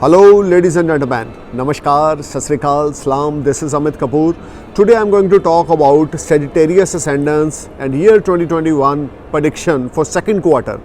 Hello ladies and gentlemen, Namaskar, Sat Sri Akal, Salam, this is Amit Kapoor. Today I am going to talk about Sagittarius Ascendants and year 2021 prediction for second quarter,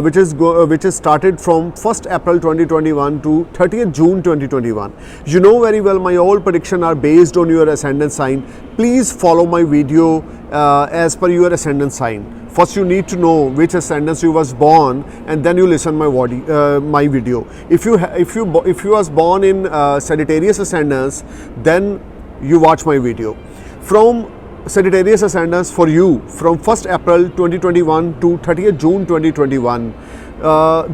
which is started from 1st April 2021 to 30th June 2021. You know very well my all prediction are based on your ascendant sign. Please follow my video as per your ascendant sign. First you need to know which ascendants you was born, and then you listen my video. If you was born in Sagittarius ascendants, then you watch my video. From Sagittarius ascendants for you from 1st April 2021 to 30th June 2021,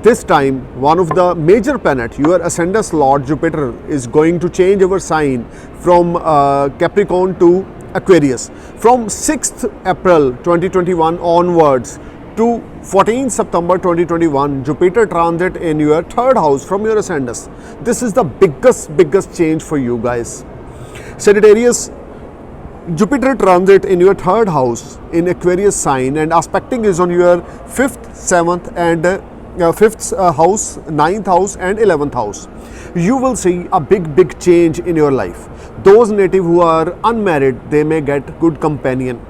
this time one of the major planet, your ascendant Lord Jupiter, is going to change our sign from Capricorn to Aquarius. From 6th April 2021 onwards to 14th September 2021, Jupiter transit in your third house from your ascendants. This is the biggest change for you guys. Sagittarius, Jupiter transit in your third house in Aquarius sign, and aspecting is on your 5th, 7th and 5th house, 9th house and 11th house. You will see a big change in your life. Those native who are unmarried, they may get good companion.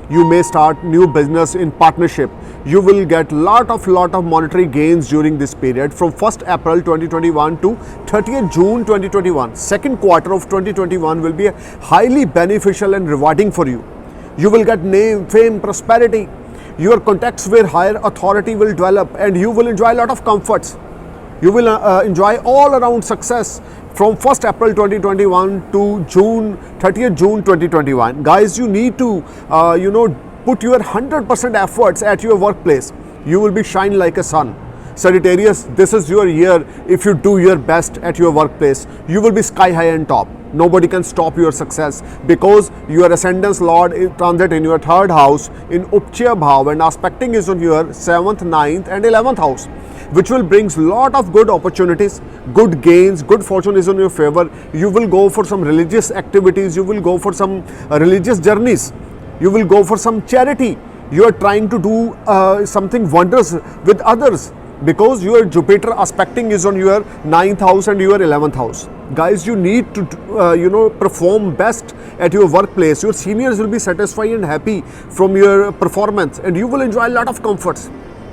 You may start new business in partnership. You will get lot of monetary gains during this period from 1st April 2021 to 30th June 2021. Second quarter of 2021 will be highly beneficial and rewarding for you. You will get name, fame, prosperity. Your contacts with higher authority will develop, and you will enjoy a lot of comforts. You will enjoy all around success from 1st April 2021 to 30th June 2021. Guys, you need to put your 100% efforts at your workplace. You will be shine like a sun. Sagittarius, this is your year. If you do your best at your workplace, you will be sky high and top. Nobody can stop your success, because your ascendant Lord is transit in your third house in Upchaya Bhav, and aspecting is on your 7th, 9th and 11th house, which will brings lot of good opportunities, good gains, good fortune is on your favor. You will go for some religious activities, you will go for some religious journeys, you will go for some charity. You are trying to do something wondrous with others, because your Jupiter aspecting is on your 9th house and your 11th house. Guys, you need to perform best at your workplace. Your seniors will be satisfied and happy from your performance, and you will enjoy a lot of comforts.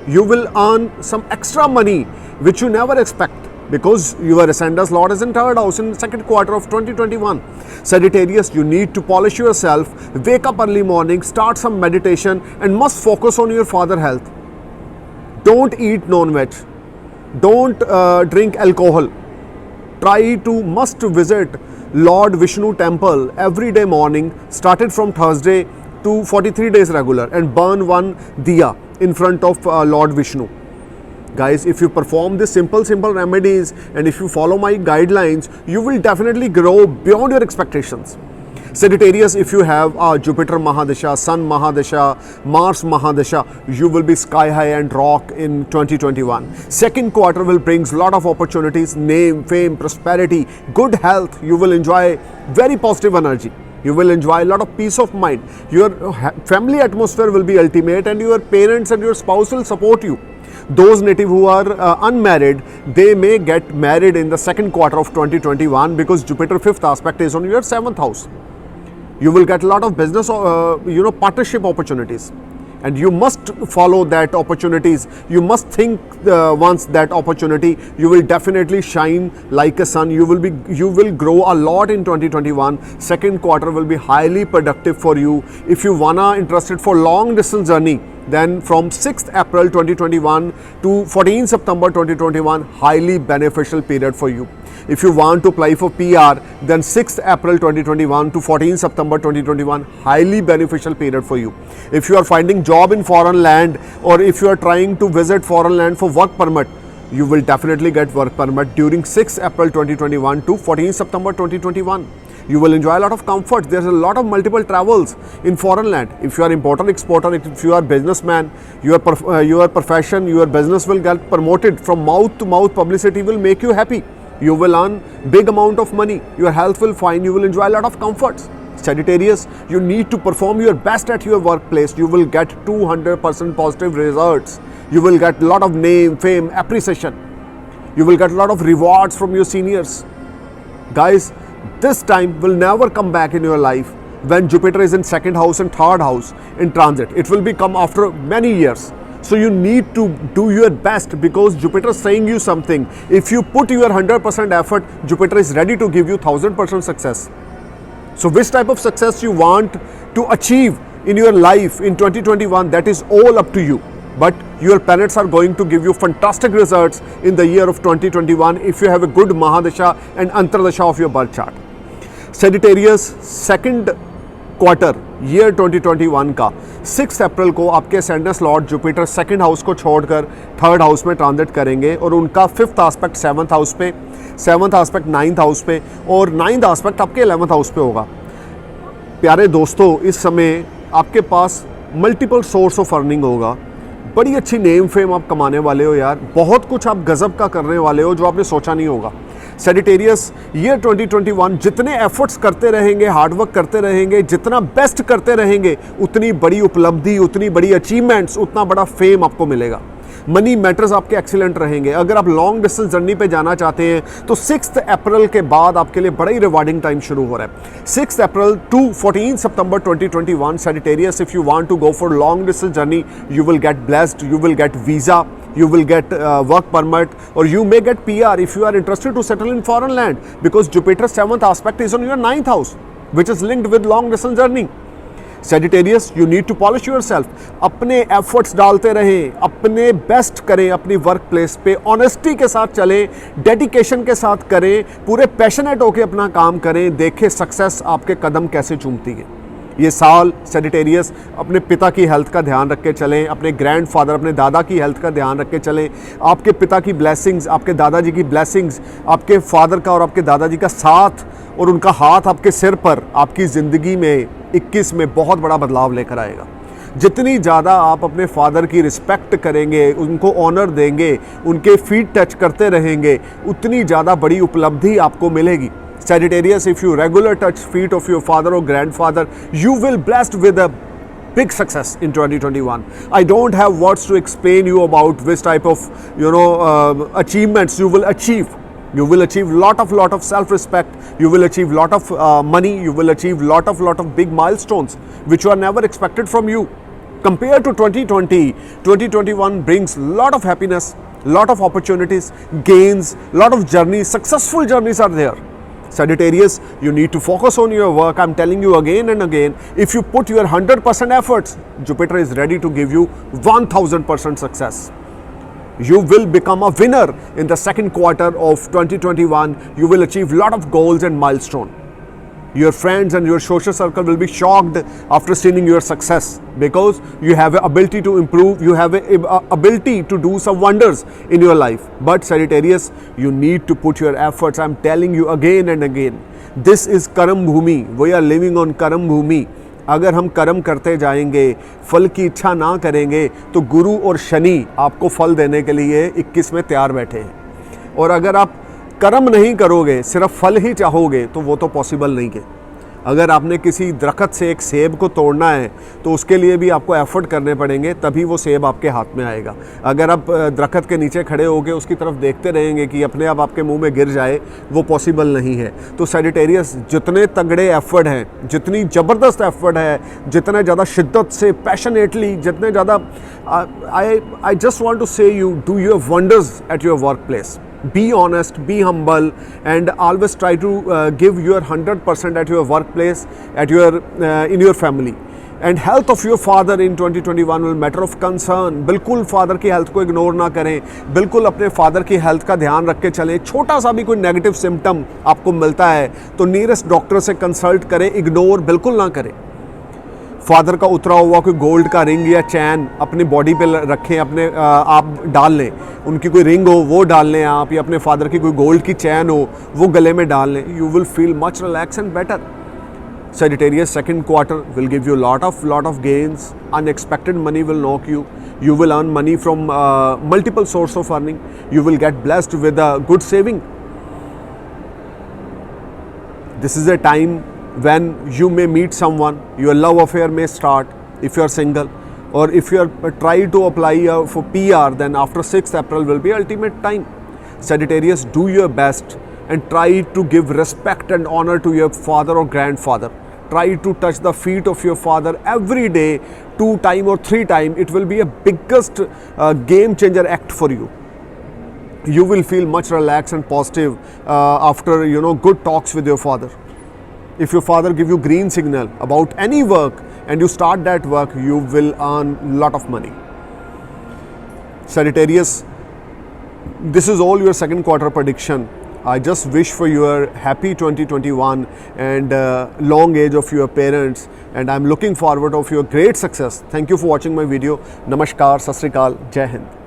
You will earn some extra money which you never expect, because your ascendant Lord is in third house in second quarter of 2021. Sagittarius, you need to polish yourself, wake up early morning, start some meditation, and must focus on your father health. Don't eat non-veg, don't drink alcohol. Must visit Lord Vishnu temple every day morning, started from Thursday to 43 days regular, and burn one diya in front of Lord Vishnu. Guys, if you perform these simple remedies, and if you follow my guidelines, you will definitely grow beyond your expectations. Sagittarius, if you have Jupiter Mahadasha, Sun Mahadasha, Mars Mahadasha, you will be sky high and rock in 2021. Second quarter will brings lot of opportunities, name, fame, prosperity, good health. You will enjoy very positive energy. You will enjoy a lot of peace of mind. Your family atmosphere will be ultimate, and your parents and your spouse will support you. Those native who are unmarried, they may get married in the second quarter of 2021, because Jupiter 5th aspect is on your 7th house. You will get a lot of business partnership opportunities, and you must follow that opportunities. You must think once that opportunity, you will definitely shine like a sun. You will grow a lot in 2021. Second quarter will be highly productive for you. If you wanna interested for long distance journey, then from 6th April 2021 to 14th September 2021, highly beneficial period for you. If you want to apply for PR, then 6th April 2021 to 14th September 2021, highly beneficial period for you. If you are finding job in foreign land, or if you are trying to visit foreign land for work permit, you will definitely get work permit during 6th April 2021 to 14th September 2021. You will enjoy a lot of comfort. There's a lot of multiple travels in foreign land. If you are importer, exporter, if you are businessman, your profession, your business will get promoted. From mouth to mouth publicity will make you happy. You will earn big amount of money. Your health will fine. You will enjoy a lot of comforts. Sagittarius, you need to perform your best at your workplace. You will get 200% positive results. You will get a lot of name, fame, appreciation. You will get a lot of rewards from your seniors. Guys, this time will never come back in your life when Jupiter is in second house and third house in transit. It will come after many years. So you need to do your best because Jupiter is saying you something. If you put your 100% effort, Jupiter is ready to give you 1000% success. So which type of success you want to achieve in your life in 2021, that is all up to you. But your planets are going to give you fantastic results in the year of 2021 if you have a good Mahadasha and Antardasha of your birth chart. Sagittarius, second quarter year 2021 का 6 अप्रैल को आपके ascendant Lord Jupiter second house को छोड़कर third house में transit करेंगे और उनका fifth aspect seventh house पे, सेवन्थ एस्पेक्ट नाइन्थ हाउस पे और नाइन्थ एस्पेक्ट आपके 11th हाउस पे होगा। प्यारे दोस्तों, इस समय आपके पास मल्टीपल सोर्स ऑफ अर्निंग होगा, बड़ी अच्छी नेम फेम आप कमाने वाले हो यार, बहुत कुछ आप गजब का करने वाले हो जो आपने सोचा नहीं होगा। सेजिटेरियस, ईयर 2021 जितने एफर्ट्स करते रहेंगे, हार्डवर्क करते रहेंगे, जितना बेस्ट करते रहेंगे, उतनी बड़ी उपलब्धि, उतनी बड़ी अचीवमेंट्स, उतना बड़ा फेम आपको मिलेगा। मनी मैटर्स आपके एक्सीलेंट रहेंगे। अगर आप लॉन्ग डिस्टेंस जर्नी पे जाना चाहते हैं तो 6 अप्रैल के बाद आपके लिए बड़ा ही रिवार्डिंग टाइम शुरू हो रहा है। 6 अप्रैल to 14 September 2021 Sagittarius, if you want to go for long distance journey, you will get blessed, you will get visa, you will get work permit, or you may get PR if you are interested to settle in foreign land, because Jupiter's 7th aspect is on your 9th house, which is linked with long distance journey. Sagittarius, you need to polish yourself. अपने efforts डालते रहें, अपने best करें, अपनी work place पे honesty के साथ चलें, डेडिकेशन के साथ करें, पूरे पैशनेट होकर अपना काम करें, देखें सक्सेस आपके कदम कैसे चूमती है। ये साल सेजिटेरियस अपने पिता की हेल्थ का ध्यान रख के चलें, अपने ग्रैंडफादर, अपने दादा की हेल्थ का ध्यान रख के चलें। आपके पिता की ब्लेसिंग्स, आपके दादाजी की ब्लेसिंग्स, आपके फादर का और आपके दादाजी का साथ और उनका हाथ आपके सिर पर आपकी ज़िंदगी में 21 में बहुत बड़ा बदलाव लेकर आएगा। जितनी ज़्यादा आप अपने फादर की रिस्पेक्ट करेंगे, उनको ऑनर देंगे, उनके फीट टच करते रहेंगे, उतनी ज़्यादा बड़ी उपलब्धि आपको मिलेगी। Sagittarius, if you regular touch feet of your father or grandfather, you will blessed with a big success in 2021. I don't have words to explain you about which type of achievements you will achieve. You will achieve lot of self-respect. You will achieve lot of money. You will achieve lot of big milestones which were never expected from you. Compared to 2020, 2021 brings lot of happiness, lot of opportunities, gains, lot of journeys, successful journeys are there. Sagittarius, you need to focus on your work. I'm telling you again and again, if you put your 100% efforts, Jupiter is ready to give you 1000% success. You will become a winner in the second quarter of 2021. You will achieve lot of goals and milestones. Your friends and your social circle will be shocked after seeing your success because you have an ability to improve, you have an ability to do some wonders in your life. But Sagittarius, you need to put your efforts. I'm telling you again and again, this is Karam Bhumi. We are living on Karam Bhumi. अगर हम कर्म करते जाएंगे, फल की इच्छा ना करेंगे, तो गुरु और शनि आपको फल देने के लिए 21 में तैयार बैठे हैं। और अगर आप कर्म नहीं करोगे, सिर्फ फल ही चाहोगे, तो वो तो पॉसिबल नहीं है। अगर आपने किसी दरख्त से एक सेब को तोड़ना है तो उसके लिए भी आपको एफर्ट करने पड़ेंगे, तभी वो सेब आपके हाथ में आएगा। अगर आप दरख्त के नीचे खड़े होकर उसकी तरफ देखते रहेंगे कि अपने आप आपके मुंह में गिर जाए, वो पॉसिबल नहीं है। तो सेजिटेरियस, जितने तगड़े एफर्ट हैं, जितनी ज़बरदस्त एफर्ट है, जितने ज़्यादा शिद्दत से, पैशनेटली, जितने ज़्यादा, आई जस्ट वांट टू से you do your wonders at your work place. Be honest, be humble, and always try to give your 100% at your workplace, at your in your family. And health of your father in 2021 will matter of concern. बिल्कुल father की health को ignore ना करें, बिल्कुल अपने father की health का ध्यान रख के चलें। छोटा सा भी कोई नेगेटिव सिम्टम आपको मिलता है तो नियरेस्ट डॉक्टर से कंसल्ट करें, इग्नोर बिल्कुल ना करें। फादर का उतरा हुआ कोई गोल्ड का रिंग या चैन अपनी बॉडी पे रखें, अपने आप डाल लें। उनकी कोई रिंग हो वो डाल लें आप, या अपने फादर की कोई गोल्ड की चैन हो वो गले में डाल लें। You will feel much relax and better. Sagittarius, second quarter will give you lot of gains. Unexpected money will knock you. You will earn money from multiple source of earning. You will get blessed with a good saving. This is a time when you may meet someone, your love affair may start if you are single, or if you are try to apply for PR, then after 6th April will be ultimate time. Sagittarius, do your best and try to give respect and honor to your father or grandfather. Try to touch the feet of your father every day, 2 times or 3 times. It will be a biggest game changer act for you. You will feel much relaxed and positive after good talks with your father. If your father give you green signal about any work and you start that work, you will earn lot of money. Sagittarius, this is all your second quarter prediction. I just wish for your happy 2021 and long age of your parents, and I'm looking forward of your great success. Thank you for watching my video. Namaskar, Sat Sri Akal, Jai Hind.